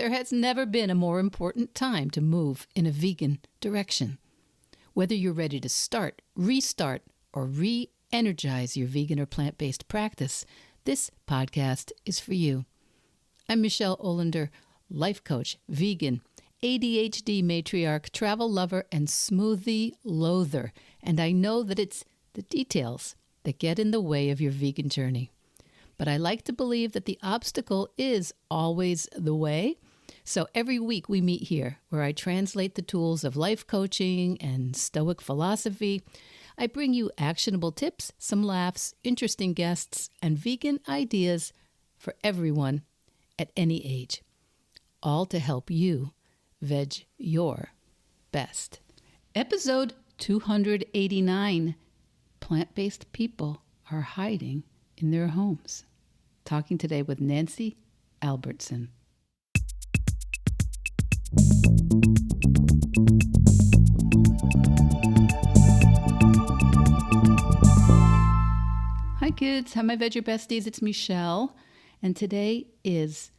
There has never been a more important time to move in a vegan direction. Whether you're ready to start, restart, or re-energize your vegan or plant-based practice, this podcast is for you. I'm Michele Olander, life coach, vegan, ADHD matriarch, travel lover, and smoothie loather. And I know that it's the details that get in the way of your vegan journey. But I like to believe that the obstacle is always the way. So every week we meet here where I translate the tools of life coaching and Stoic philosophy. I bring you actionable tips, some laughs, interesting guests, and vegan ideas for everyone at any age. All to help you veg your best. Episode 289. Plant-based people are hiding in their homes. Talking today with Nancy Albertson. Hi kids, how my veg your besties? It's Michele, and today is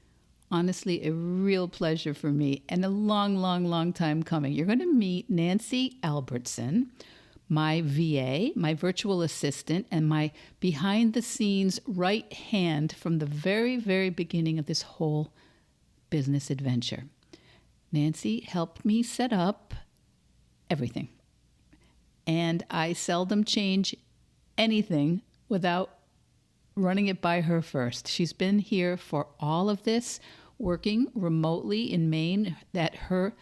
honestly a real pleasure for me and a long time coming. You're going to meet Nancy Albertson, my VA, my virtual assistant, and my behind-the-scenes right hand from the very beginning of this whole business adventure. Nancy helped me set up everything, and I seldom change anything without running it by her first. She's been here for all of this, working remotely in Maine at her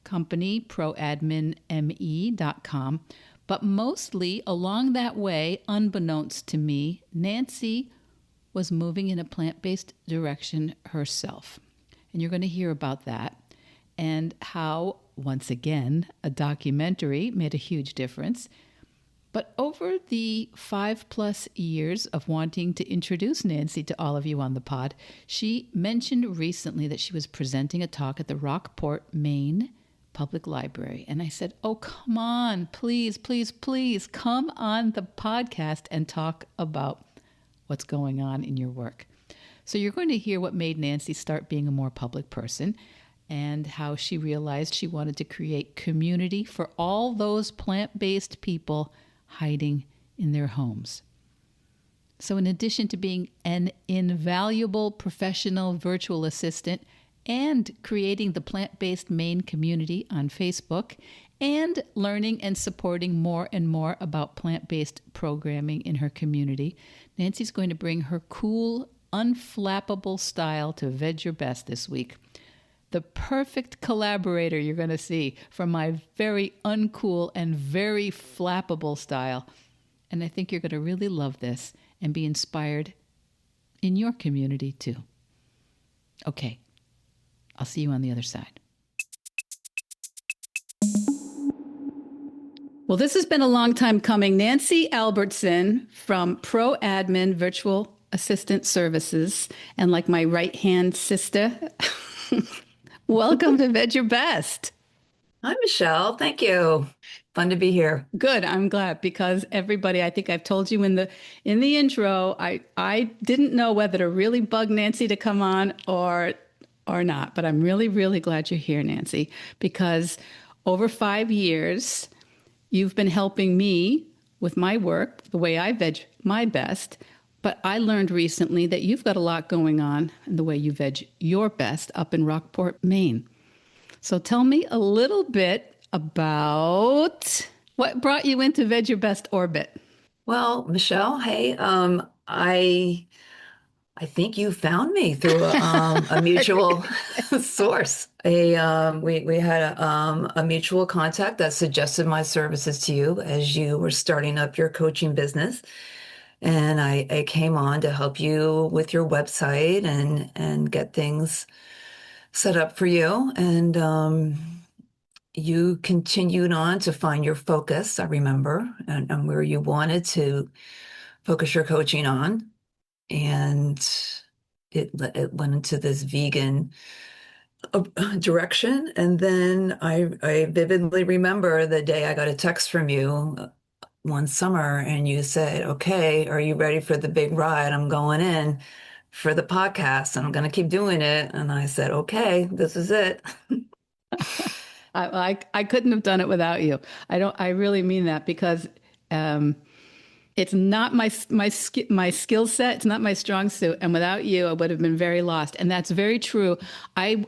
company, proadminme.com. But mostly along that way, unbeknownst to me, Nancy was moving in a plant-based direction herself. And you're going to hear about that and how, once again, a documentary made a huge difference. But over the 5+ years of wanting to introduce Nancy to all of you on the pod, she mentioned recently that she was presenting a talk at the Rockport, Maine Public Library. And I said, oh, come on, please come on the podcast and talk about what's going on in your work. So you're going to hear what made Nancy start being a more public person and how she realized she wanted to create community for all those plant-based people hiding in their homes. So in addition to being an invaluable professional virtual assistant and creating the Plant-Based Maine community on Facebook and learning and supporting more and more about plant-based programming in her community, Nancy's going to bring her cool, unflappable style to Veg Your Best this week. The perfect collaborator you're going to see from my very uncool and very flappable style. And I think you're going to really love this and be inspired in your community too. Okay, I'll see you on the other side. Well, this has been a long time coming. Nancy Albertson from ProAdmin Virtual Assistant Services, and like my right-hand sister, welcome to Veg Your Best. Hi, Michele. Thank you. Fun to be here. Good. I'm glad because everybody, I think I've told you in the intro, I didn't know whether to really bug Nancy to come on or not, but I'm really glad you're here, Nancy, because over 5 years, you've been helping me with my work, the way I veg my best. But I learned recently that you've got a lot going on in the way you veg your best up in Rockport, Maine. So tell me a little bit about what brought you into Veg Your Best orbit. Well, Michele, hey, I think you found me through a mutual source. We had a mutual contact that suggested my services to you as you were starting up your coaching business. And I came on to help you with your website and get things set up for you. And you continued on to find your focus, I remember, and where you wanted to focus your coaching on. And it went into this vegan direction. And then I vividly remember the day I got a text from you one summer and you said, okay, are you ready for the big ride? I'm going in. for the podcast and I'm going to keep doing it. And I said, okay, this is it. I couldn't have done it without you. I really mean that because um, it's not my skill set. It's not my strong suit. And without you, I would have been very lost. And that's very true. I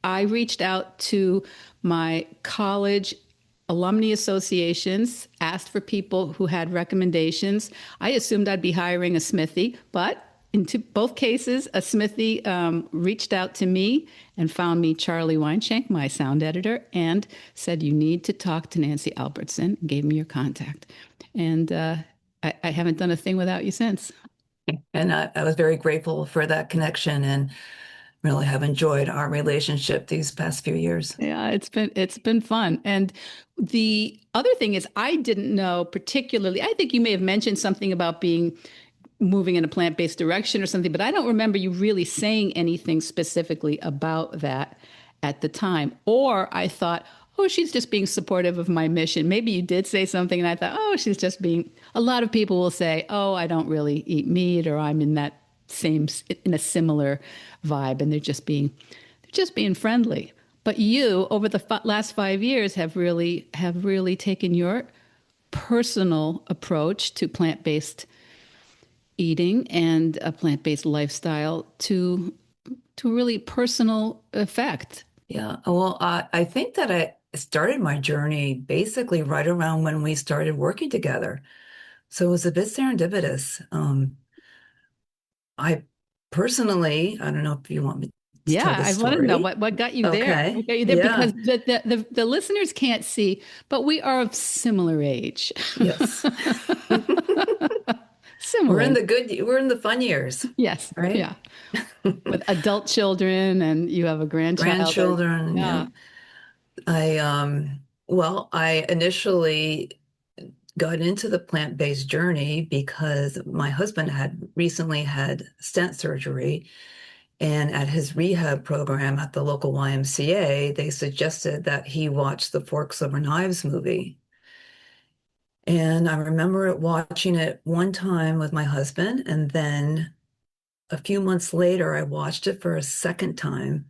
reached out to my college alumni associations, asked for people who had recommendations. I assumed I'd be hiring a smithy, but in both cases, a smithy reached out to me and found me Charlie Weinshank, my sound editor, and said, "You need to talk to Nancy Albertson," and gave me your contact. And I haven't done a thing without you since. And I was very grateful for that connection and really have enjoyed our relationship these past few years. Yeah, it's been fun. And the other thing is I didn't know particularly, I think you may have mentioned something about being moving in a plant-based direction or something, but I don't remember you really saying anything specifically about that at the time. Or I thought, oh, she's just being supportive of my mission. Maybe you did say something and I thought, oh, she's just being, a lot of people will say, oh, I don't really eat meat, or I'm in that in a similar vibe, and they're just being friendly. But you, over the last 5 years, have really taken your personal approach to plant-based eating and a plant-based lifestyle to a really personal effect. Yeah. Well, I think that I started my journey basically right around when we started working together. So it was a bit serendipitous. I personally, I don't know if you want me to Yeah, tell the I want to know story. what got you there. Okay. What got you there? Because Yeah. the listeners can't see, but we are of similar age. Yes. Similar. We're in the fun years, Yes. right? Yeah. With adult children, and you have a grandchild. Grandchildren. Yeah. Yeah. Well, I initially got into the plant-based journey because my husband had recently had stent surgery. And at his rehab program at the local YMCA, they suggested that he watch the Forks Over Knives movie. And I remember watching it one time with my husband, and then a few months later, I watched it for a second time.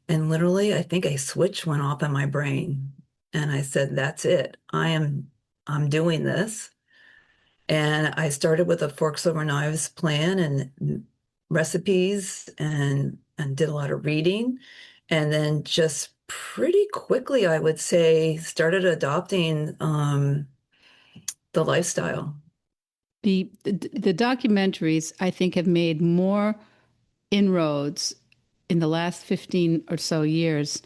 And literally, I think a switch went off in my brain. And I said, that's it. I'm doing this. And I started with a Forks Over Knives plan and recipes and did a lot of reading. And then just pretty quickly, I would say, started adopting the lifestyle. The documentaries, I think, have made more inroads in the last 15 or so years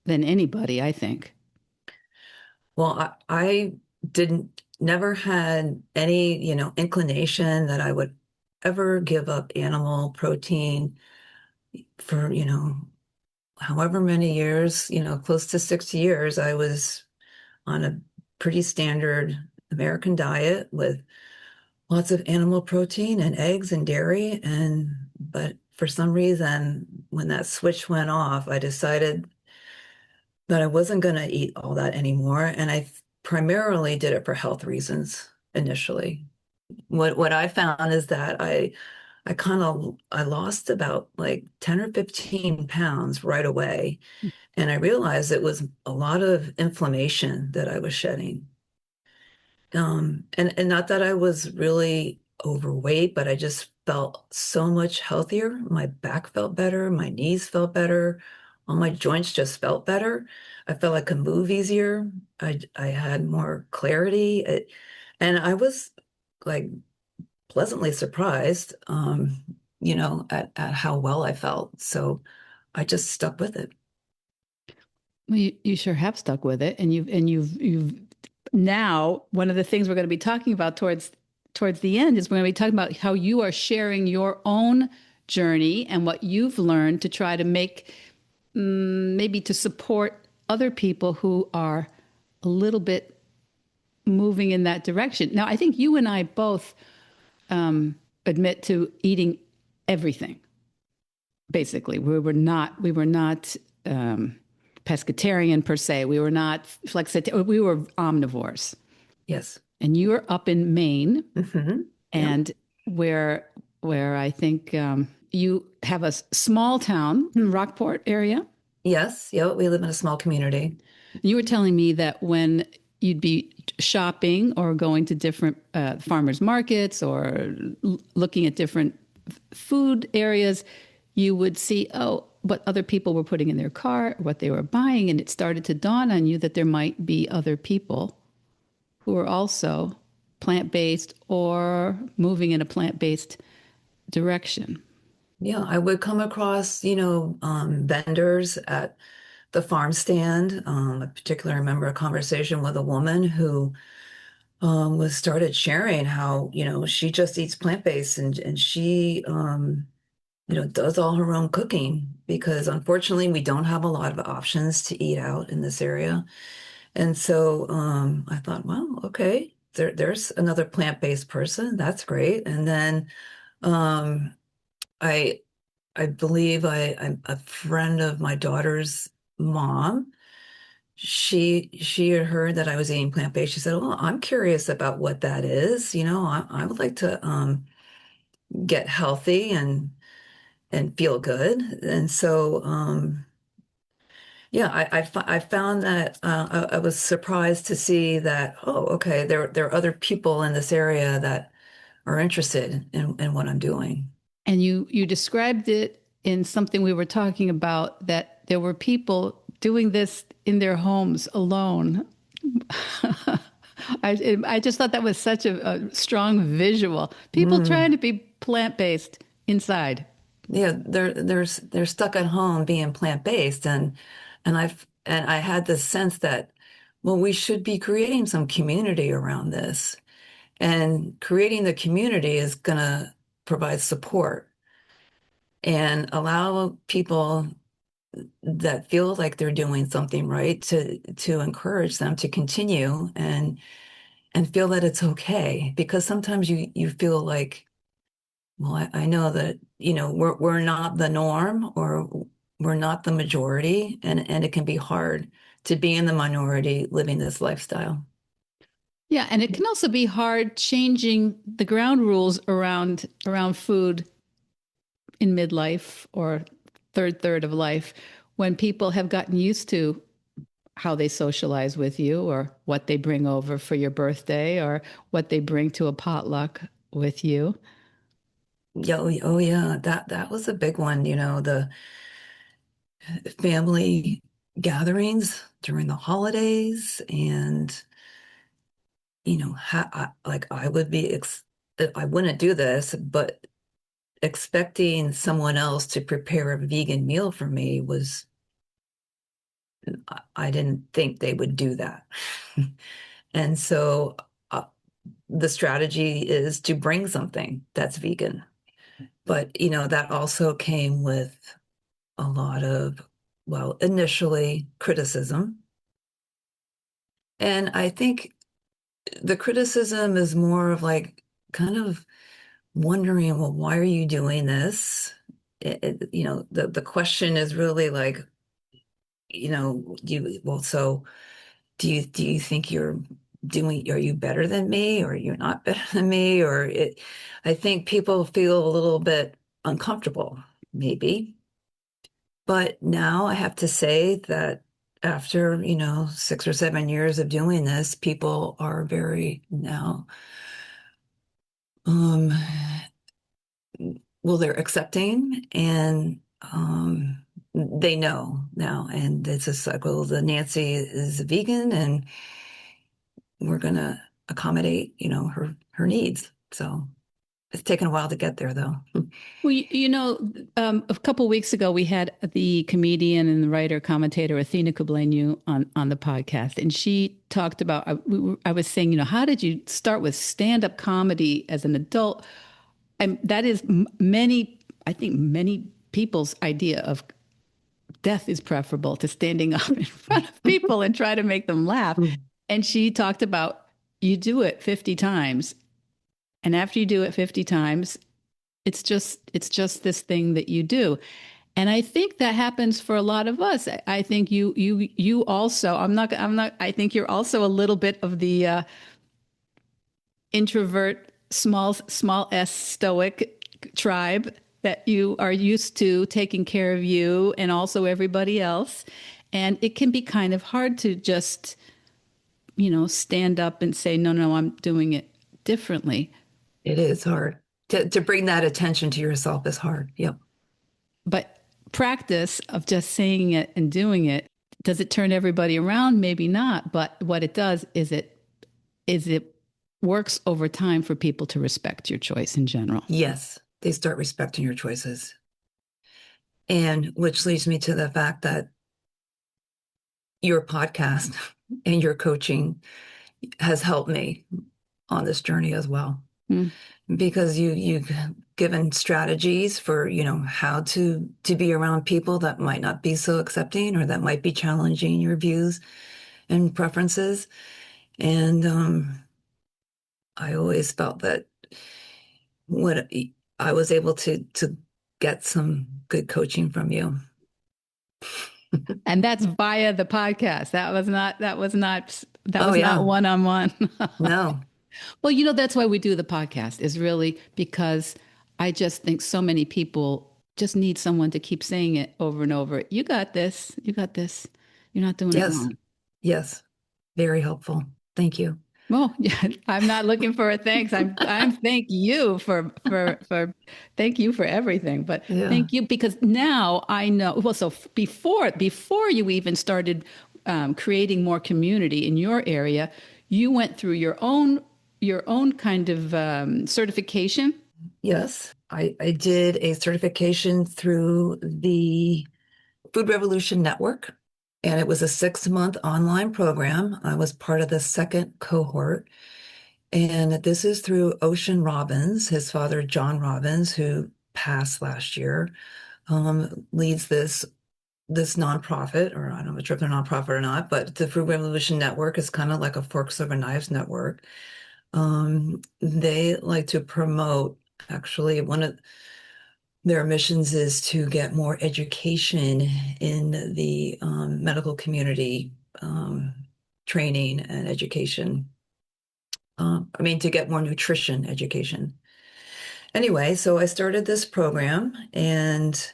than anybody, I think. Well, I didn't never had any, inclination that I would ever give up animal protein for, however many years, close to 6 years. I was on a pretty standard American diet with lots of animal protein and eggs and dairy. But for some reason, when that switch went off, I decided that I wasn't going to eat all that anymore. And I primarily did it for health reasons initially. What I found is that I lost about like 10 or 15 pounds right away. And I realized it was a lot of inflammation that I was shedding. And not that I was really overweight, but I just felt so much healthier. My back felt better, my knees felt better, all my joints just felt better. I felt I could move easier. I had more clarity. And I was like pleasantly surprised, at how well I felt. So I just stuck with it. Well, you sure have stuck with it, and you've now one of the things we're going to be talking about towards the end is we're going to be talking about how you are sharing your own journey and what you've learned to try to make maybe to support other people who are a little bit moving in that direction. Now, I think you and I both admit to eating everything. Basically, we were not pescatarian per se. We were not flexitarian. We were omnivores. Yes. And you were up in Maine, Hmm. Yep. and where where I think you have a small town in Rockport area. Yes, yeah, we live in a small community. You were telling me that when you'd be shopping or going to different farmers markets or looking at different food areas, you would see, oh, what other people were putting in their car, what they were buying. And it started to dawn on you that there might be other people who are also plant based or moving in a plant based direction. Yeah, I would come across, vendors at the farm stand. I particularly remember a conversation with a woman who was started sharing how, she just eats plant-based and she, does all her own cooking because unfortunately we don't have a lot of options to eat out in this area. And so I thought, well, okay, there's another plant-based person. That's great. And then um, I I believe I'm a friend of my daughter's mom. She had heard that I was eating plant-based. She said, "Well, I'm curious about what that is. I would like to get healthy and feel good." And so, yeah, I found that I was surprised to see that. Oh, okay, there are other people in this area that are interested in what I'm doing. And you described it in something we were talking about, that there were people doing this in their homes alone. I just thought that was such a strong visual. People trying Mm. to be plant based inside. Yeah, they're stuck at home being plant-based and I had this sense that, well, we should be creating some community around this. And creating the community is gonna provide support and allow people that feel like they're doing something right to encourage them to continue and feel that it's okay. Because sometimes you feel like, well, I know that, we're not the norm or we're not the majority, and it can be hard to be in the minority living this lifestyle. Yeah, and it can also be hard changing the ground rules around food in midlife or third of life when people have gotten used to how they socialize with you or what they bring over for your birthday or what they bring to a potluck with you. Yeah, oh yeah, that was a big one, the family gatherings during the holidays and like I would be I wouldn't do this, but expecting someone else to prepare a vegan meal for me was I didn't think they would do that. And so uh, the strategy is to bring something that's vegan. But, that also came with a lot of, well, initially criticism. And I think the criticism is more of like kind of wondering, well, why are you doing this? The question is really like, so do you think are you better than me or you're not better than me? I think people feel a little bit uncomfortable, maybe. But now I have to say that after, 6 or 7 years of doing this, people are very now, um, well, they're accepting and they know now. And it's just like, well, the Nancy is a vegan and we're gonna accommodate, her needs. So it's taken a while to get there, though. Well, a couple of weeks ago, we had the comedian and the writer commentator Athena Kublenyu on the podcast, and she talked about. I was saying, how did you start with stand up comedy as an adult? And that is I think, many people's idea of death is preferable to standing up in front of people and try to make them laugh. And she talked about you do it 50 times, and after you do it 50 times, it's just this thing that you do. And I think that happens for a lot of us. I think you also, I'm not I think you're also a little bit of the introvert, small s stoic tribe that you are used to taking care of you and also everybody else. And it can be kind of hard to just, stand up and say, no, no, I'm doing it differently. It is hard. To bring that attention to yourself is hard. Yep. But practice of just saying it and doing it, does it turn everybody around? Maybe not. But what it does is it works over time for people to respect your choice in general. Yes, they start respecting your choices. And which leads me to the fact that your podcast and your coaching has helped me on this journey as well. Mm. Because you've given strategies for, how to be around people that might not be so accepting or that might be challenging your views and preferences. And I always felt that what I was able to get some good coaching from you. And that's via the podcast. That Oh was not yeah. one-on-one. No. Well, that's why we do the podcast, is really because I just think so many people just need someone to keep saying it over and over. You got this. You got this. You're not doing it Yes. wrong. Yes. Very helpful. Thank you. Well, yeah, I'm not looking for a thanks. I'm thank you for thank you for everything. But Yeah. thank you because now I know. Well, so before you even started creating more community in your area, you went through your own kind of certification. Yes. I did a certification through the Food Revolution Network, and it was a 6-month online program. I was part of the second cohort. And this is through Ocean Robbins, his father, John Robbins, who passed last year, leads this nonprofit, or I don't know if they're nonprofit or not, but the Food Revolution Network is kind of like a Forks Over Knives network. They like to promote, actually, one of their missions is to get more education in the medical community, training and education. To get more nutrition education. Anyway, so I started this program and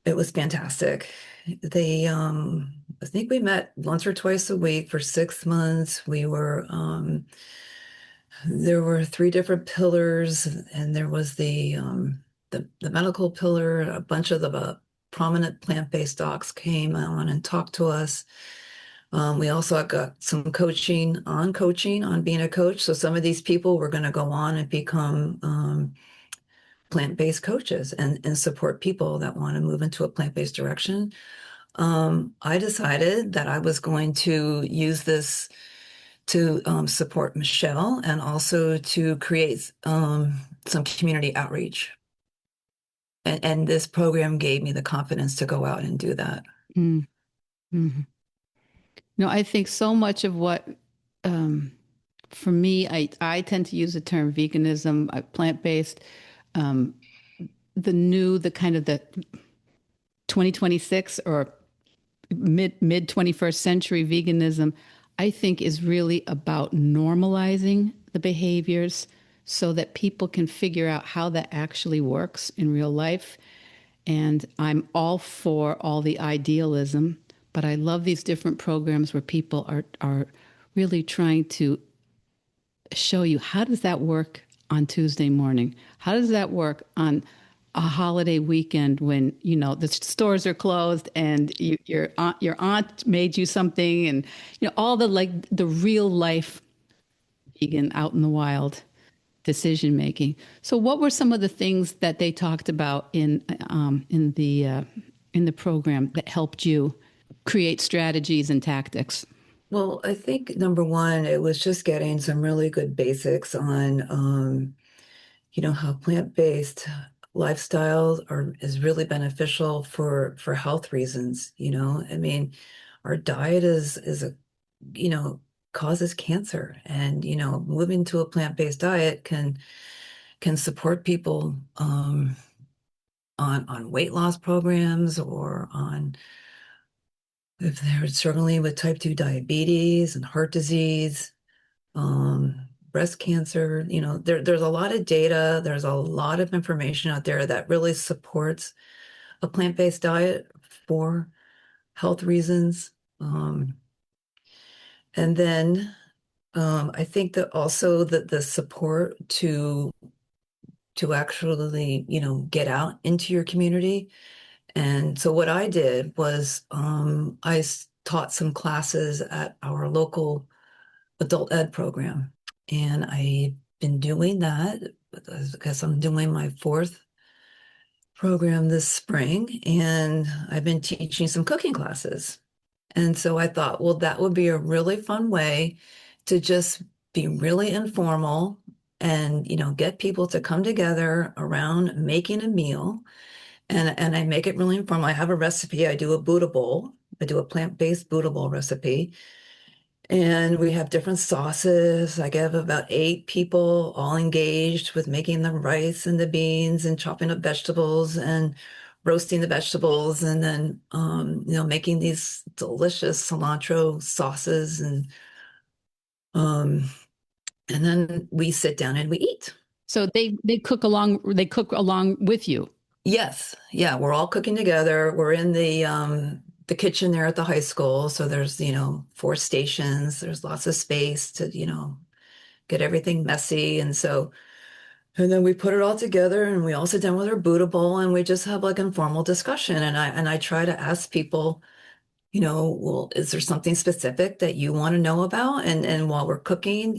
it was fantastic. I think we met once or twice a week for 6 months. There were three different pillars, and there was the medical pillar. A bunch of the prominent plant-based docs came on and talked to us. We also got some coaching on being a coach. So some of these people were going to go on and become plant-based coaches and support people that want to move into a plant-based direction. I decided that I was going to use this to support Michele and also to create some community outreach. And this program gave me the confidence to go out and do that. Mm-hmm. No, I think so much of what, for me, I tend to use the term veganism, plant-based, um, the kind of the 2026 or mid 21st century veganism, I think is really about normalizing the behaviors so that people can figure out how that actually works in real life. And I'm all for all the idealism, but I love these different programs where people are really trying to show you, how does that work on Tuesday morning? How does that work on a holiday weekend when the stores are closed and your aunt made you something, and all the real life vegan out in the wild decision making. So what were some of the things that they talked about in the program that helped you create strategies and tactics? Well, I think number one, it was just getting some really good basics on, how plant-based lifestyles is really beneficial for health reasons. Our diet is a, you know, causes cancer, and moving to a plant-based diet can support people on weight loss programs, or on if they're struggling with type 2 diabetes and heart disease, breast cancer. There's a lot of data, there's a lot of information out there that really supports a plant-based diet for health reasons. And then I think that also that the support to actually, get out into your community. And so what I did was taught some classes at our local adult ed program. And I've been doing that because I'm doing my fourth program this spring, and I've been teaching some cooking classes. And so I thought, well, that would be a really fun way to just be really informal and, get people to come together around making a meal. And I make it really informal. I have a recipe. I do a Buddha bowl. I do a plant-based Buddha bowl recipe. And we have different sauces. I have about 8 people all engaged with making the rice and the beans and chopping up vegetables and roasting the vegetables and then making these delicious cilantro sauces um and then we sit down and we eat. So they cook along with you. Yes. Yeah, we're all cooking together. We're in the kitchen there at the high school. So there's, 4 stations. There's lots of space to, get everything messy. And then we put it all together and we all sit down with our Buddha bowl and we just have like informal discussion. And I try to ask people, well, is there something specific that you want to know about? And while we're cooking,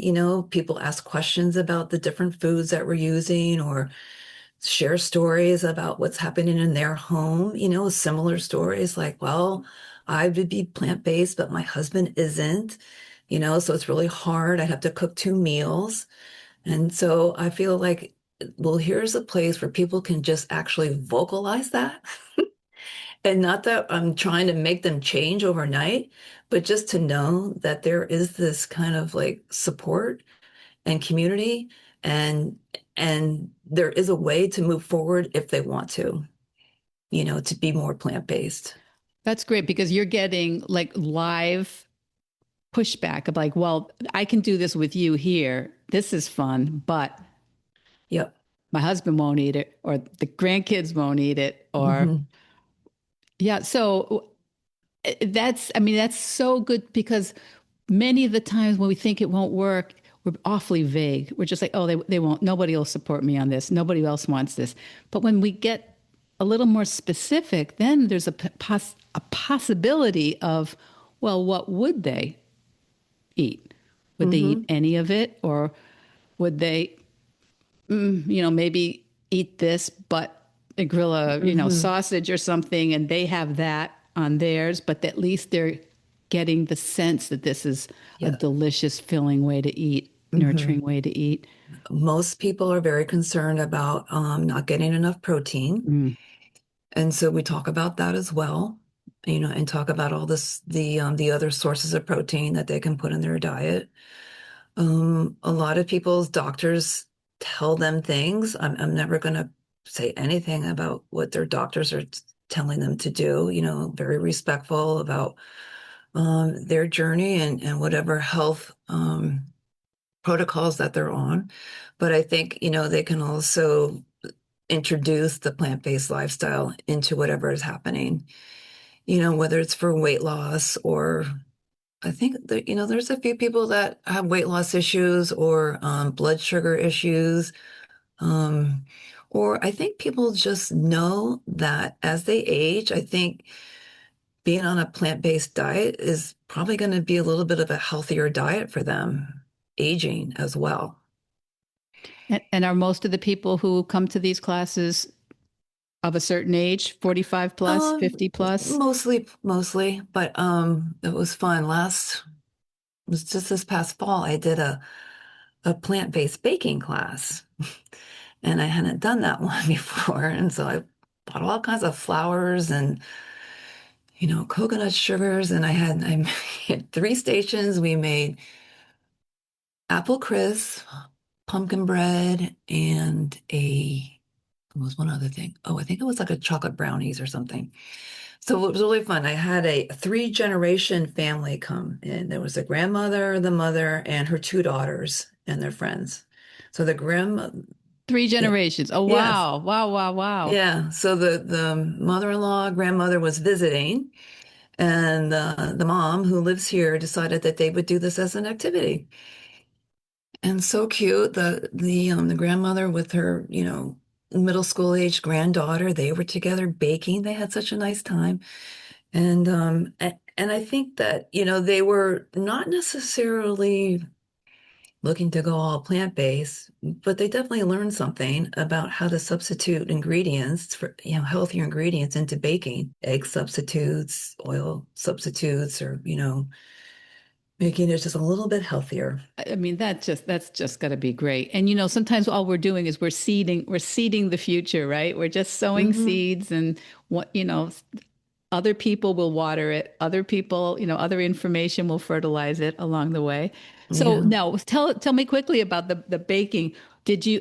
people ask questions about the different foods that we're using or share stories about what's happening in their home, similar stories like, well, I would be plant-based, but my husband isn't, so it's really hard. I'd have to cook 2 meals. And so I feel like, well, here's a place where people can just actually vocalize that. And not that I'm trying to make them change overnight, but just to know that there is this kind of like support and community and and there is a way to move forward if they want to be more plant-based. That's great because you're getting like live pushback of like, well, I can do this with you here. This is fun, but Yep. my husband won't eat it, or the grandkids won't eat it, or Hmm. yeah. So I mean, that's so good because many of the times when we think it won't work, we're awfully vague. We're just like, oh, they won't, nobody will support me on this. Nobody else wants this. But when we get a little more specific, then there's a possibility of, well, what would they eat? Would they eat Hmm. any of it? Or would they, maybe eat this, but grill a, Hmm. sausage or something, and they have that on theirs, but at least they're getting the sense that this is a Yeah. delicious, filling way to eat, Hmm. nurturing way to eat. Most people are very concerned about not getting enough protein. Mm. And so we talk about that as well, and talk about all the other sources of protein that they can put in their diet. A lot of people's doctors tell them things. I'm never going to say anything about what their doctors are telling them to do, very respectful about their journey and whatever health protocols that they're on. But I think, they can also introduce the plant-based lifestyle into whatever is happening, whether it's for weight loss or I think that, there's a few people that have weight loss issues or blood sugar issues. Um, or I think people just know that as they age, I think being on a plant-based diet is probably going to be a little bit of a healthier diet for them, aging as well. And are most of the people who come to these classes of a certain age, 45 plus, Um, 50 plus? mostly, but it was fun. It was just this past fall, I did a plant-based baking class. And I hadn't done that one before. And so I bought all kinds of flours and, coconut sugars. And I had 3 stations. We made apple crisp, pumpkin bread, and there was one other thing. Oh, I think it was like a chocolate brownies or something. So it was really fun. I had a 3-generation family come in. There was a grandmother, the mother, and her 2 daughters. and their friends. So the grandma, Three yeah, generations. Oh, yes, wow. Wow, wow, wow. yeah. So the mother-in-law, grandmother was visiting, and the mom who lives here decided that they would do this as an activity. And so cute. The grandmother with her, middle school age granddaughter, they were together baking. They had such a nice time. And I think that, they were not necessarily looking to go all plant-based, but they definitely learned something about how to substitute ingredients for, healthier ingredients into baking, egg substitutes, oil substitutes, or, making it just a little bit healthier. I mean, that's just got to be great. And sometimes all we're doing is we're seeding the future, right? We're just sowing Hmm. seeds, and other people will water it. Other people, other information will fertilize it along the way. So Yeah. now tell me quickly about the baking.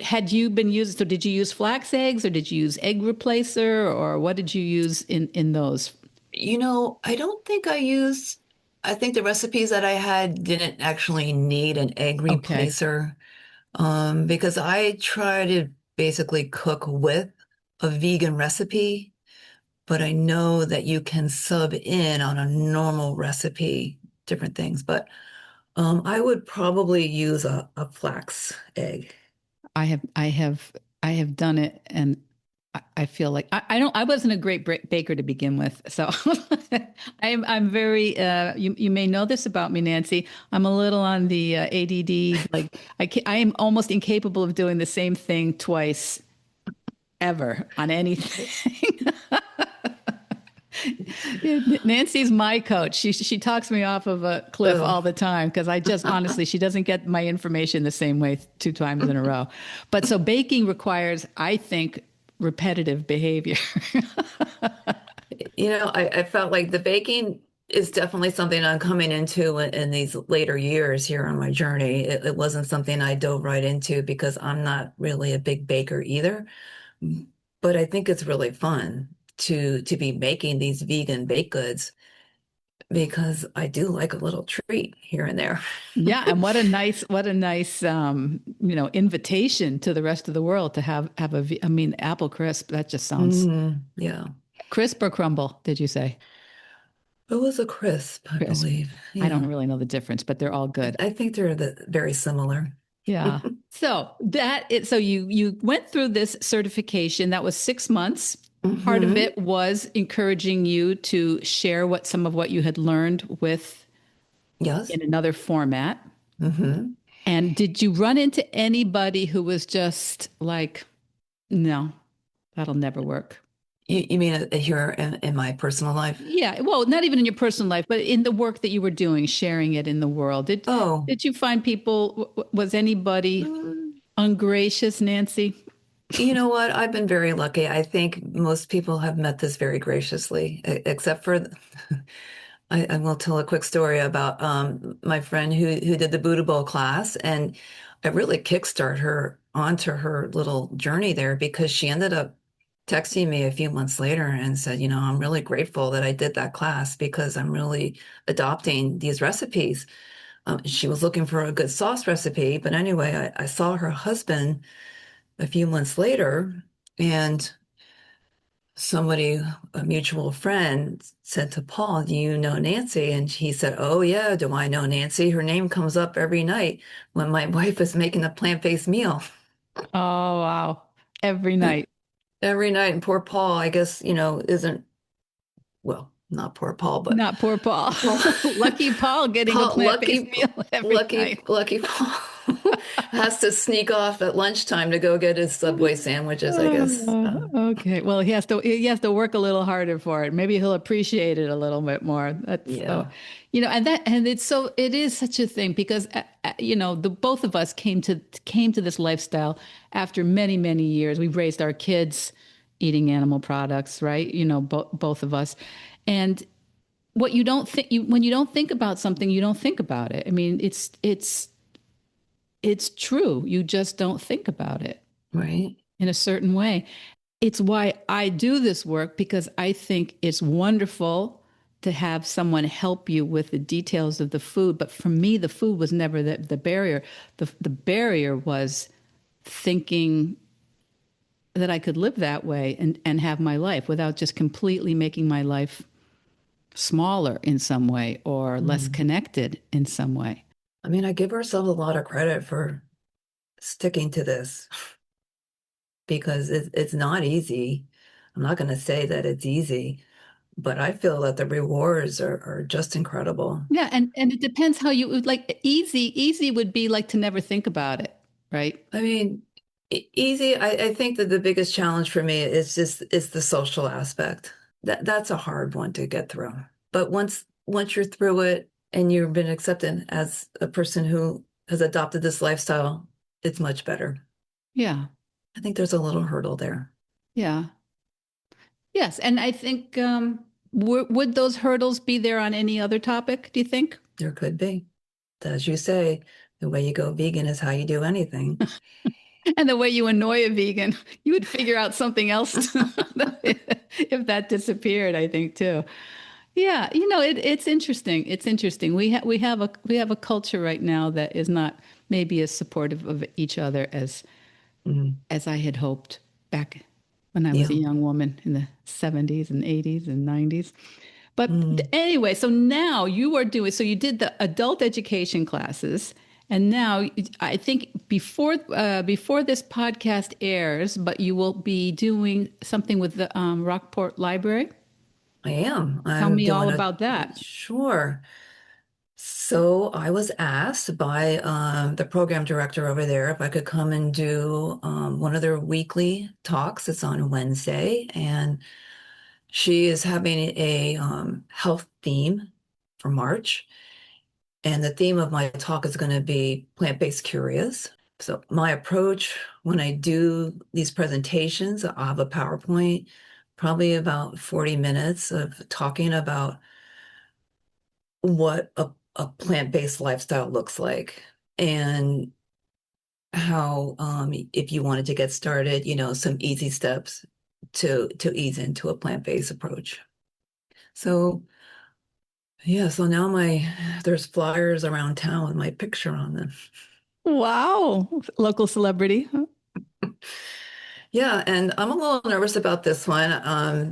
Had you been using, so did you use flax eggs, or did you use egg replacer, or what did you use in those? I don't think I think the recipes that I had didn't actually need an egg Okay. replacer, because I try to basically cook with a vegan recipe, but I know that you can sub in on a normal recipe, different things. But I would probably use a flax egg. I have done it, and I feel like I wasn't a great baker to begin with, so I'm very you may know this about me, Nancy. I'm a little on the ADD. Like I am almost incapable of doing the same thing twice ever on anything. Nancy's my coach. She talks me off of a cliff Oh, all the time because I just honestly, she doesn't get my information the same way two times in a row. But so baking requires, I think, repetitive behavior. I felt like the baking is definitely something I'm coming into in these later years here on my journey. It wasn't something I dove right into because I'm not really a big baker either. But I think it's really fun to be making these vegan baked goods because I do like a little treat here and there. Yeah, and what a nice invitation to the rest of the world to have I mean, apple crisp. That just sounds Yeah. crisp or crumble. Did you say It was a crisp, I crisp? believe. I don't Yeah. really know the difference, but they're all good. I think they're very similar. Yeah. So you went through this certification. That was 6 months. Part of Hmm. it was encouraging you to share some of what you had learned with Yes. in another format. Hmm. And did you run into anybody who was just like, no, that'll never work? You mean here in my personal life? Yeah, well, not even in your personal life, but in the work that you were doing, sharing it in the world. Did Oh. did you find people, was anybody Mm. ungracious, Nancy? You know what? I've been very lucky. I think most people have met this very graciously, except for I will tell a quick story about my friend who did the Buddha Bowl class, and I really kickstarted her onto her little journey there because she ended up texting me a few months later and said, I'm really grateful that I did that class because I'm really adopting these recipes. She was looking for a good sauce recipe, but anyway, I saw her husband a few months later, and somebody, a mutual friend, said to Paul, "Do you know Nancy?" And he said, "Oh, yeah, do I know Nancy? Her name comes up every night when my wife is making a plant-based meal." Oh, wow. Every night. Every night. And poor Paul, I guess, isn't, well, not poor Paul, but Not poor Paul. Paul. Lucky Paul getting a Paul, plant-based meal every night. lucky Paul has to sneak off at lunchtime to go get his Subway sandwiches, I guess. Okay. Well, he has to work a little harder for it. Maybe he'll appreciate it a little bit more. That's so, Yeah. it is such a thing because the both of us came to this lifestyle after many, many years. We've raised our kids eating animal products, right? Both of us. And what you don't think you when you don't think about something, you don't think about it. I mean, it's true. You just don't think about it Right. in a certain way. It's why I do this work because I think it's wonderful to have someone help you with the details of the food. But for me, the food was never the barrier. The barrier was thinking that I could live that way and have my life without just completely making my life smaller in some way or less Mm. connected in some way. I mean, I give ourselves a lot of credit for sticking to this because it's not easy. I'm not going to say that it's easy, but I feel that the rewards are just incredible. Yeah, and it depends how you like easy would be like to never think about it, right? I mean, easy. I think that the biggest challenge for me is the social aspect. That's a hard one to get through. But once you're through it and you've been accepted as a person who has adopted this lifestyle, it's much better. Yeah. I think there's a little hurdle there. Yeah. Yes, and I think would those hurdles be there on any other topic, do you think? There could be. As you say, the way you go vegan is how you do anything. And the way you annoy a vegan, you would figure out something else if that disappeared, I think too. Yeah, it's interesting. It's interesting. We have a culture right now that is not maybe as supportive of each other Mm, as I had hoped back when I was a yeah. young woman in the 70s and 80s and 90s. But Mm, anyway, so now you are doing, so you did the adult education classes, and now I think before this podcast airs, but you will be doing something with the Rockport Library. I am. Tell I'm me all doing a about that. sure. So I was asked by the program director over there if I could come and do one of their weekly talks. It's on Wednesday, and she is having a health theme for March. And the theme of my talk is going to be plant-based curious. So my approach when I do these presentations, I'll have a PowerPoint, probably about 40 minutes of talking about what a plant-based lifestyle looks like and how if you wanted to get started, some easy steps to ease into a plant-based approach. So yeah, so now there's flyers around town with my picture on them. Wow, local celebrity. Yeah, and I'm a little nervous about this one.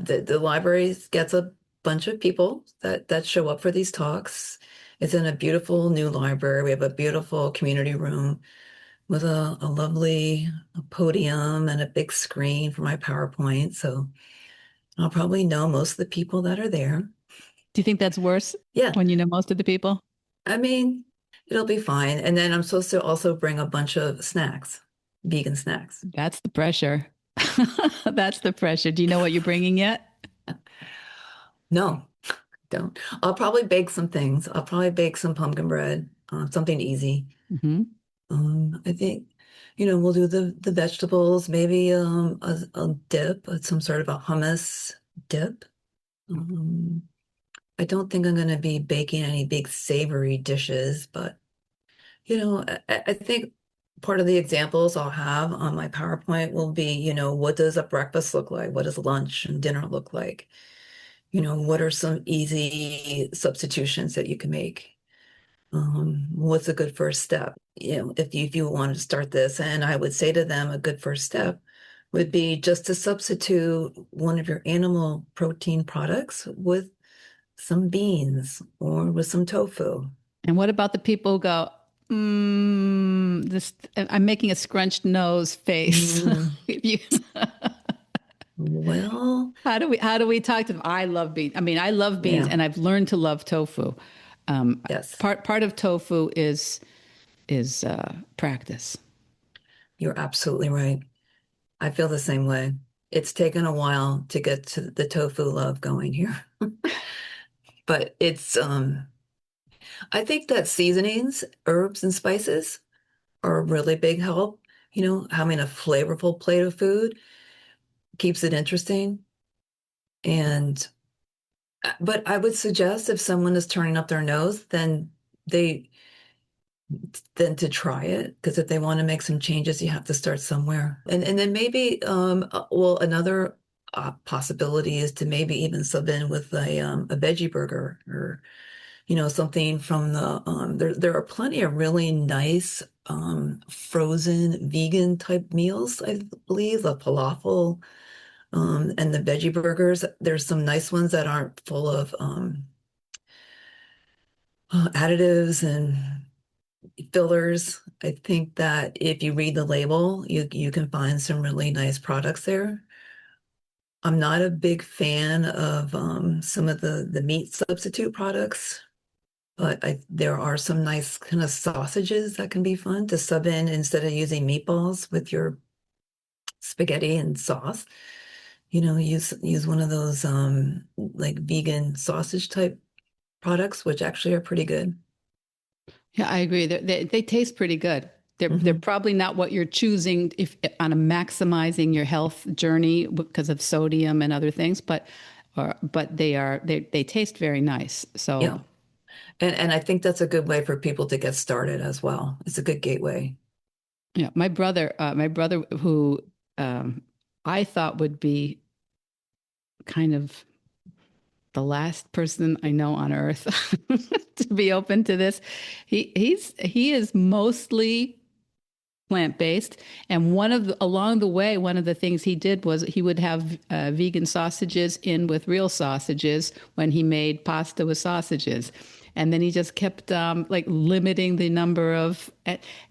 The library gets a bunch of people that show up for these talks. It's in a beautiful new library. We have a beautiful community room with a lovely podium and a big screen for my PowerPoint. So I'll probably know most of the people that are there. Do you think that's worse Yeah, when you know most of the people? I mean, it'll be fine. And then I'm supposed to also bring a bunch of snacks, vegan snacks. That's the pressure. That's the pressure. Do you know what you're bringing yet? No, don't. I'll probably bake some things. I'll probably bake some pumpkin bread, something easy. Hmm. I think, we'll do the vegetables, maybe a dip, some sort of a hummus dip. Um, I don't think I'm going to be baking any big savory dishes, but I think part of the examples I'll have on my PowerPoint will be, what does a breakfast look like? What does lunch and dinner look like? What are some easy substitutions that you can make? What's a good first step? If you wanted to start this, and I would say to them, a good first step would be just to substitute one of your animal protein products with some beans or with some tofu. And what about the people who go, this, I'm making a scrunched nose face. Mm, If you, well, how do we talk to them? I love beans. I mean, I love beans yeah, and I've learned to love tofu. Um, yes, part of tofu is practice. you're absolutely right. I feel the same way. It's taken a while to get to the tofu love going here, but I think that seasonings, herbs, and spices are a really big help. Having a flavorful plate of food keeps it interesting. And, but I would suggest if someone is turning up their nose, they, then to try it. Because if they want to make some changes, you have to start somewhere. And then maybe, well, another possibility is to maybe even sub in with a veggie burger or something from there are plenty of really nice frozen vegan type meals, I believe, the falafel and the veggie burgers. There's some nice ones that aren't full of additives and fillers. I think that if you read the label, you can find some really nice products there. I'm not a big fan of some of the meat substitute products, but there are some nice kind of sausages that can be fun to sub in instead of using meatballs with your spaghetti and sauce. Use one of those like vegan sausage type products, which actually are pretty good. Yeah, I agree. They taste pretty good. They're Hmm. probably not what you're choosing if on a maximizing your health journey because of sodium and other things, but they taste very nice. So Yeah. And I think that's a good way for people to get started as well. It's a good gateway. yeah, my brother who um, I thought would be kind of the last person I know on earth to be open to this. He is mostly plant-based, and along the way, one of the things he did was he would have vegan sausages in with real sausages when he made pasta with sausages. And then he just kept like limiting the number of,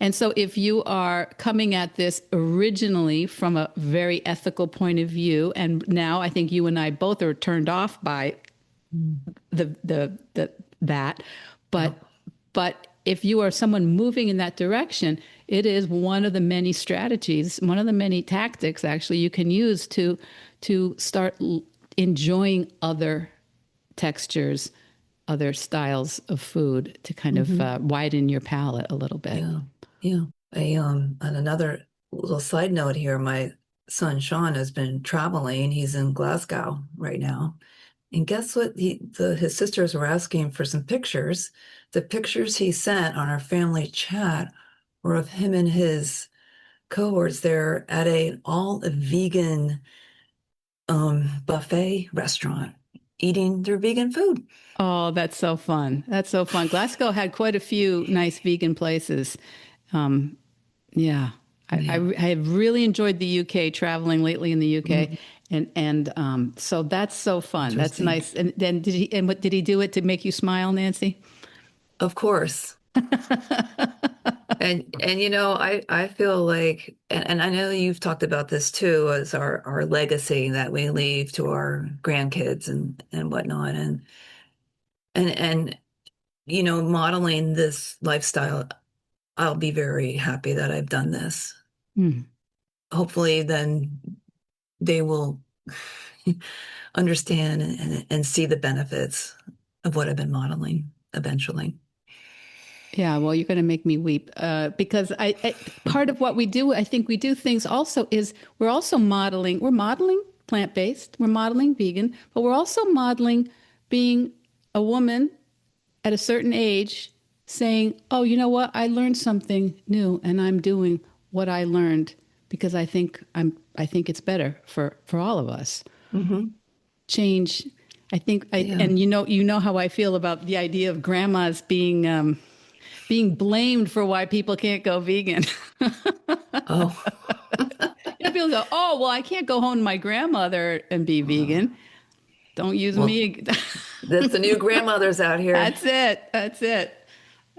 and so if you are coming at this originally from a very ethical point of view, and now I think you and I both are turned off by Mm. the that, Yeah. but if you are someone moving in that direction, it is one of the many strategies, one of the many tactics actually you can use to start enjoying other textures, other styles of food to kind of Hmm. widen your palate a little bit. Yeah. Yeah. On another little side note here, my son Sean has been traveling. He's in Glasgow right now. And guess what? His sisters were asking for some pictures. The pictures he sent on our family chat were of him and his cohorts there at a all vegan buffet restaurant eating their vegan food. Oh, that's so fun. That's so fun. Glasgow had quite a few nice vegan places. Um, yeah, Yeah. I have really enjoyed the UK, traveling lately in the UK, Mhm. and so that's so fun. That's Interesting. nice. And then what did he do it to make you smile, Nancy? Of course. And I feel like and I know you've talked about this too as our legacy that we leave to our grandkids and whatnot and modeling this lifestyle, I'll be very happy that I've done this. Mm. Hopefully then they will understand and see the benefits of what I've been modeling eventually. Yeah, well, you're going to make me weep because part of what we do, I think we do things also is we're modeling plant-based, we're modeling vegan, but we're also modeling being a woman at a certain age saying, "Oh, you know what? I learned something new and I'm doing what I learned because I think it's better for all of us." Hmm. Change. I think Yeah. and you know how I feel about the idea of grandmas being blamed for why people can't go vegan. Oh, People go, "Oh, well, I can't go home to my grandmother and be uh, vegan. Don't use well, me." that's the new grandmothers out here. That's it. That's it.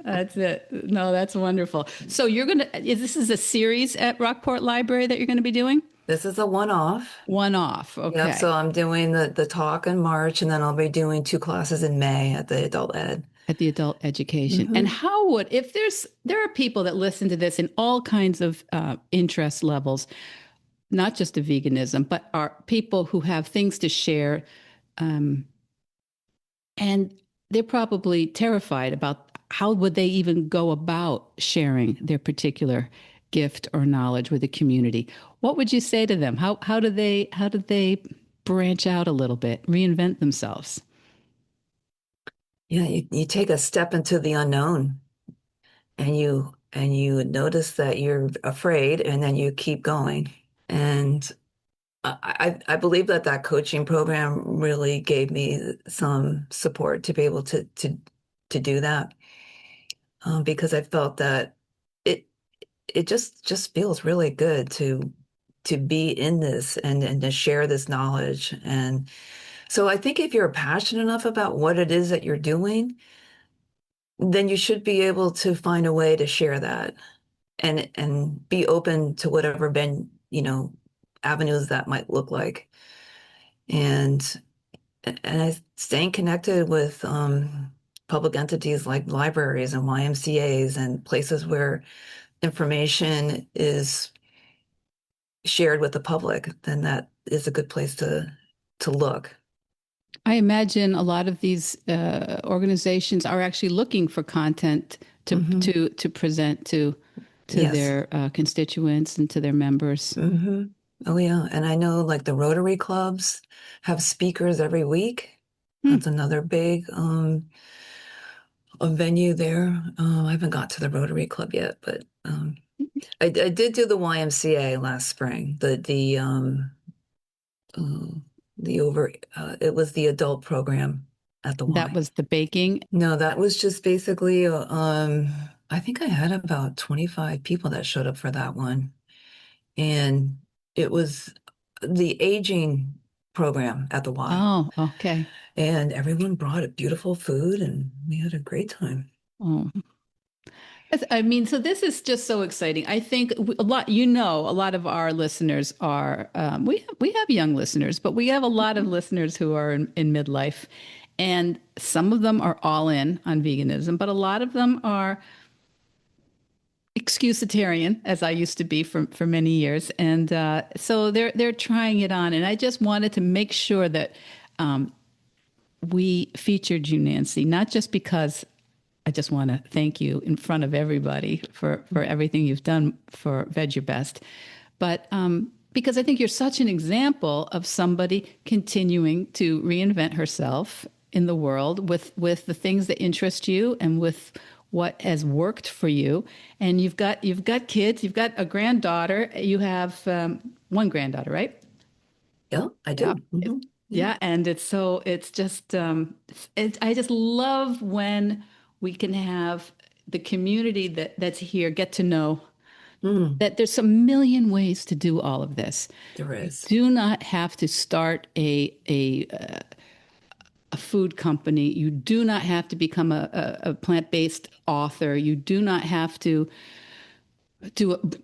That's it. No, that's wonderful. So this is a series at Rockport Library that you're going to be doing? This is a one-off. One off. Yep. So Okay. I'm doing the talk in March, and then I'll be doing two classes in May at the adult ed. At the adult education. And Hmm. how would, if there are people that listen to this in all kinds of interest levels, not just of veganism, but are people who have things to share. Um, and they're probably terrified about how would they even go about sharing their particular gift or knowledge with the community. What would you say to them? How do they branch out a little bit, reinvent themselves? Yeah, you take a step into the unknown, and you notice that you're afraid, and then you keep going. And I believe that that coaching program really gave me some support to be able to do that, because I felt that it it just feels really good to be in this and to share this knowledge. And so I think if you're passionate enough about what it is that you're doing, then you should be able to find a way to share that and be open to whatever avenues that might look like. And staying connected with public entities like libraries and YMCA's and places where information is shared with the public, then that is a good place to look. I imagine a lot of these organizations are actually looking for content Hmm. to present to Yes. their constituents and to their members. Hmm. Oh yeah. And I know like the Rotary clubs have speakers every week. Hmm, That's another big a venue there. I haven't got to the Rotary Club yet, but I did do the YMCA last spring. Uh, the over it was the adult program at the that Y. was the baking. No, that was just basically I think I had about 25 people that showed up for that one. And it was the aging program at the Y. Oh, okay. And everyone brought a beautiful food and we had a great time. Oh, I mean, so this is just so exciting. I think a lot, you know, a lot of our listeners are, we have young listeners, but we have a lot of listeners who are in midlife. And some of them are all in on veganism, but a lot of them are excusitarian, as I used to be for many years. And so they're trying it on. And I just wanted to make sure that we featured you, Nancy, not just because I just want to thank you in front of everybody for everything you've done for Veg Your Best, but because I think you're such an example of somebody continuing to reinvent herself in the world with the things that interest you and with what has worked for you. And you've got kids, you've got a granddaughter, you have one granddaughter, right? Yeah, I Yeah. do. Hmm. Yeah. Yeah, and it's just I just love when we can have the community that's here get to know Mm, that there's a million ways to do all of this. there You is. do not have to start a food company. You do not have to become a plant-based author. You do not have to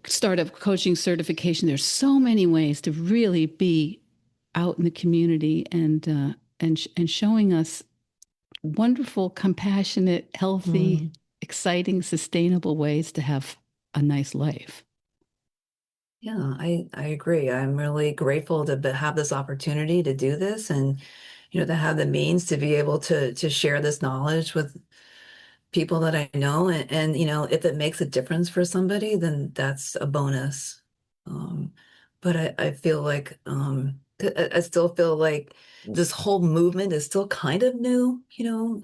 start a coaching certification. There's so many ways to really be out in the community and showing us wonderful, compassionate, healthy, Mm. exciting, sustainable ways to have a nice life. Yeah, I agree. I'm really grateful to have this opportunity to do this and to have the means to be able to share this knowledge with people that I know. And if it makes a difference for somebody, then that's a bonus. Um, but I feel like I still feel like this whole movement is still kind of new,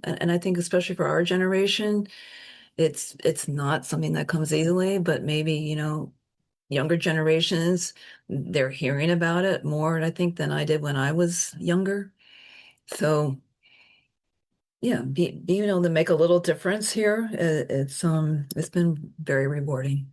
and I think especially for our generation, it's not something that comes easily, but maybe, younger generations, they're hearing about it more, I think, than I did when I was younger. So yeah, being able to make a little difference here, it's been very rewarding.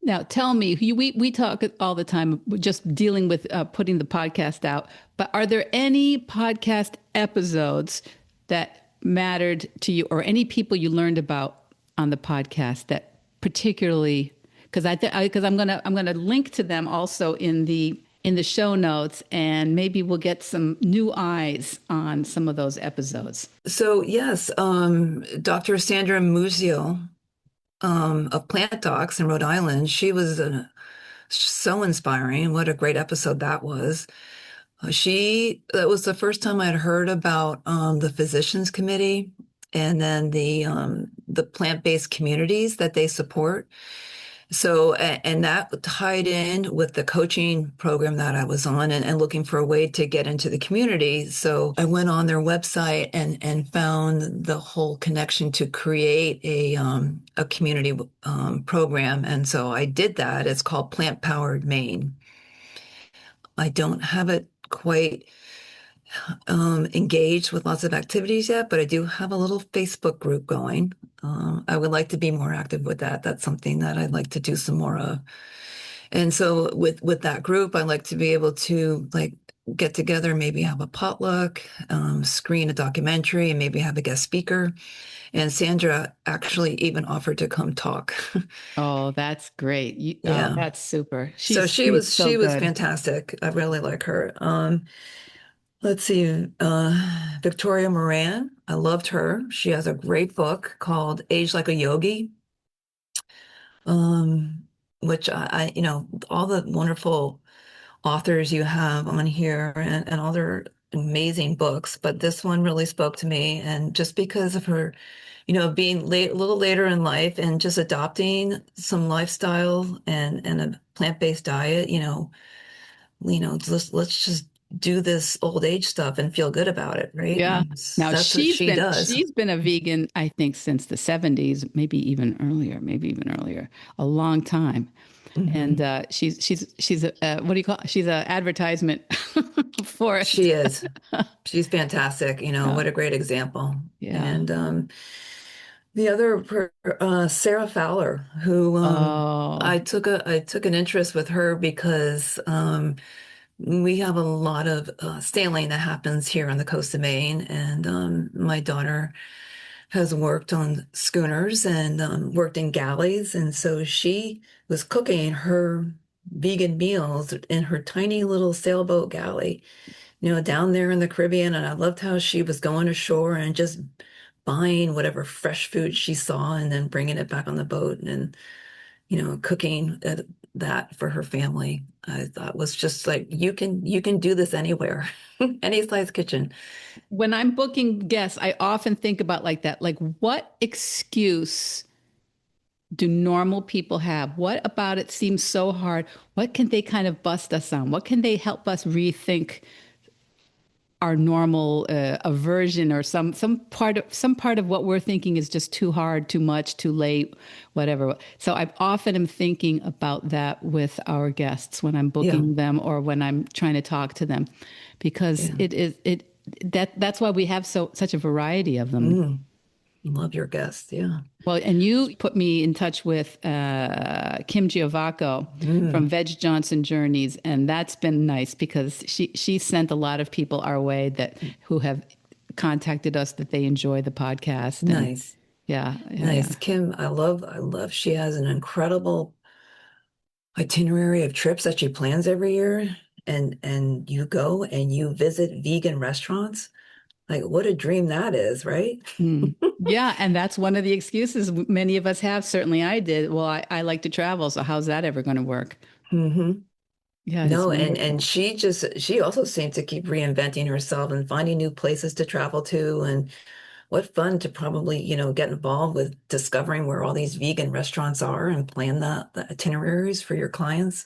Now, tell me, we talk all the time, just dealing with putting the podcast out. But are there any podcast episodes that mattered to you, or any people you learned about on the podcast that particularly? Because because I'm gonna link to them also in the show notes, and maybe we'll get some new eyes on some of those episodes. So yes, Dr. Sandra Muzio of Plant Docs in Rhode Island, she was so inspiring. What a great episode that was. That was the first time I'd heard about the Physicians Committee and then the plant-based communities that they support. So, and that tied in with the coaching program that I was on and looking for a way to get into the community. So I went on their website and found the whole connection to create a community program. And so I did that. It's called Plant Powered Maine. I don't have it quite engaged with lots of activities yet, but I do have a little Facebook group going. I would like to be more active with that. That's something that I'd like to do some more of. And so with that group, I like to be able to like get together, maybe have a potluck, screen a documentary, and maybe have a guest speaker. And Sandra actually even offered to come talk. Oh, that's great. Oh, Yeah. that's super. So She's so she was good. fantastic. I really like her. Let's see, Victoria Moran. I loved her. She has a great book called Age Like a Yogi, um, which you know, all the wonderful authors you have on here and all their amazing books, but this one really spoke to me. And just because of her, you know, being late, a little later in life and just adopting some lifestyle and a plant-based diet, let's just do this old age stuff and feel good about it, right? Yeah. And Now that's what she does. she's been a vegan, I think, since the 70s, maybe even earlier, a long time. And Hmm. she's a what do you call it? She's an advertisement for it. She is. She's fantastic. You know, Yeah. what a great example. Yeah. And the other, Sarah Fowler, who Oh, I took an interest with her because we have a lot of sailing that happens here on the coast of Maine, and my daughter has worked on schooners and worked in galleys, and so she was cooking her vegan meals in her tiny little sailboat galley, down there in the Caribbean. And I loved how she was going ashore and just buying whatever fresh food she saw and then bringing it back on the boat and, cooking that for her family. I thought was just like, you can do this anywhere, any size kitchen. when I'm booking guests, I often think about like that. Like, what excuse do normal people have? What about it seems so hard? What can they kind of bust us on? What can they help us rethink our normal aversion or some part of what we're thinking is just too hard, too much, too late, whatever. So I often am thinking about that with our guests when I'm Yeah. booking them or when I'm trying to talk to them, because Yeah. that's why we have such a variety of them. Mm, love your guest. Yeah. Well, and you put me in touch with Kim Giovacco from Mm, Veg Johnson Journeys, and that's been nice because she sent a lot of people our way that who have contacted us that they enjoy the podcast, and nice. yeah, yeah, yeah. Nice. Kim, I love she has an incredible itinerary of trips that she plans every year. And you go and you visit vegan restaurants. Like what a dream that is, right? Mm. Yeah, and that's one of the excuses many of us have. Certainly, I did. Well, I like to travel, so how's that ever going to work? Hmm. Yeah, it's No, and wonderful. she also seemed to keep reinventing herself and finding new places to travel to. And what fun to probably, get involved with discovering where all these vegan restaurants are and plan the itineraries for your clients.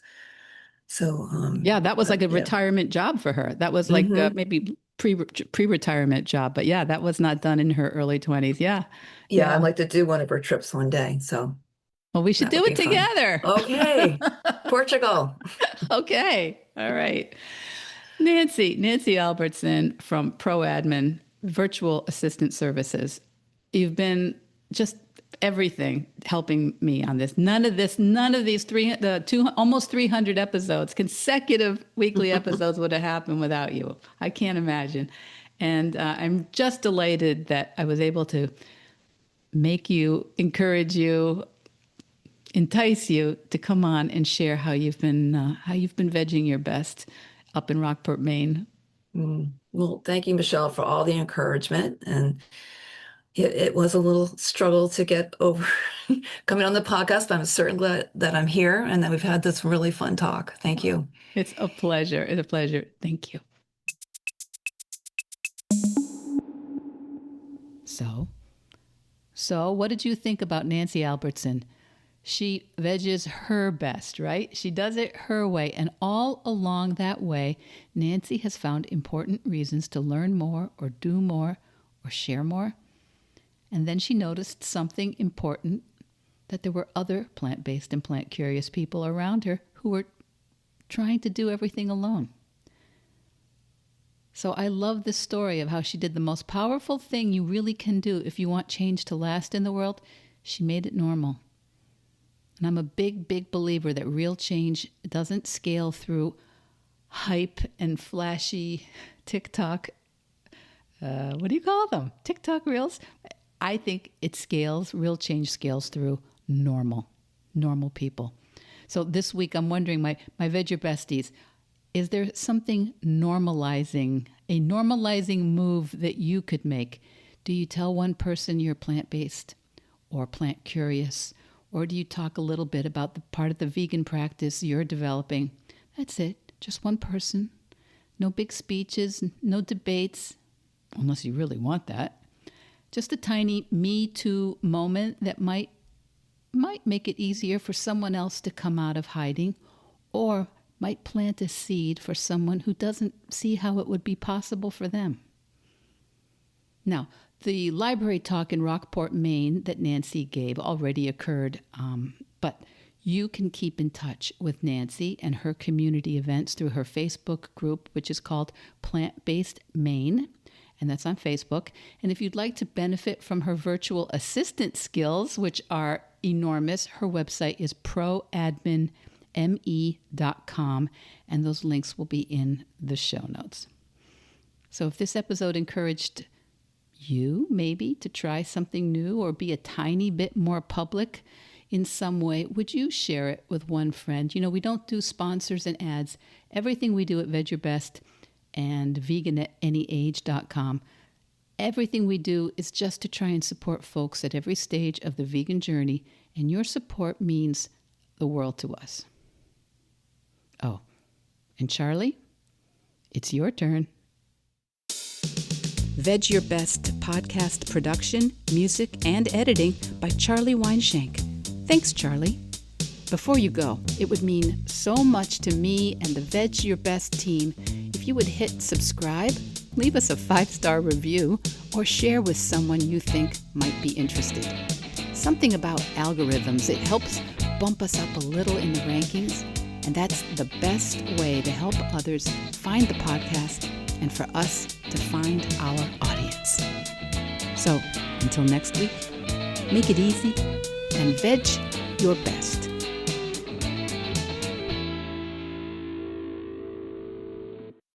So, Yeah, that was like a yeah. retirement job for her. That was like Hmm. maybe pre-retirement job, but yeah, that was not done in her early 20s. Yeah. Yeah, Yeah. I'd like to do one of her trips one day. So Well, we should that do would it be fun. together. Okay. Portugal. Okay. All right. Nancy Albertson from ProAdmin Virtual Assistant Services. You've been just everything helping me on this. None of these almost 300 episodes, consecutive weekly episodes would have happened without you. I can't imagine. And I'm just delighted that I was able to make you, encourage you, entice you to come on and share how you've been vegging your best up in Rockport, Maine. Well, thank you, Michelle, for all the encouragement. And it was a little struggle to get over coming on the podcast, but I'm certain glad that I'm here and that we've had this really fun talk. Thank you. It's a pleasure. It's a pleasure. Thank you. So, so what did you think about Nancy Albertson? She veggies her best, right? She does it her way. And all along that way, Nancy has found important reasons to learn more or do more or share more. And then she noticed something important, that there were other plant based and plant curious people around her who were trying to do everything alone. So I love this story of how she did the most powerful thing you really can do if you want change to last in the world. She made it normal. And I'm a big, big believer that real change doesn't scale through hype and flashy TikTok. What do you call them? TikTok reels? I think real change scales through normal people. So this week I'm wondering, my Veg Your Besties, is there something a normalizing move that you could make? Do you tell one person you're plant-based or plant-curious? Or do you talk a little bit about the part of the vegan practice you're developing? That's it. Just one person. No big speeches, no debates, unless you really want that. Just a tiny Me Too moment that might make it easier for someone else to come out of hiding, or might plant a seed for someone who doesn't see how it would be possible for them. Now, the library talk in Rockport, Maine that Nancy gave already occurred, but you can keep in touch with Nancy and her community events through her Facebook group, which is called Plant-Based Maine, and that's on Facebook. And if you'd like to benefit from her virtual assistant skills, which are enormous, her website is proadminme.com, and those links will be in the show notes. So if this episode encouraged you maybe to try something new or be a tiny bit more public in some way, would you share it with one friend? You know, we don't do sponsors and ads. Everything we do at Veg Your Best and veganatanyage.com, everything we do is just to try and support folks at every stage of the vegan journey, and your support means the world to us. Oh, and Charlie, it's your turn. Veg Your Best podcast production, music, and editing by Charlie Weinshank. Thanks, Charlie. Before you go, it would mean so much to me and the Veg Your Best team if you would hit subscribe, leave us a 5-star review, or share with someone you think might be interested. Something about algorithms, it helps bump us up a little in the rankings, and that's the best way to help others find the podcast and for us to find our audience. So, until next week, make it easy and veg your best.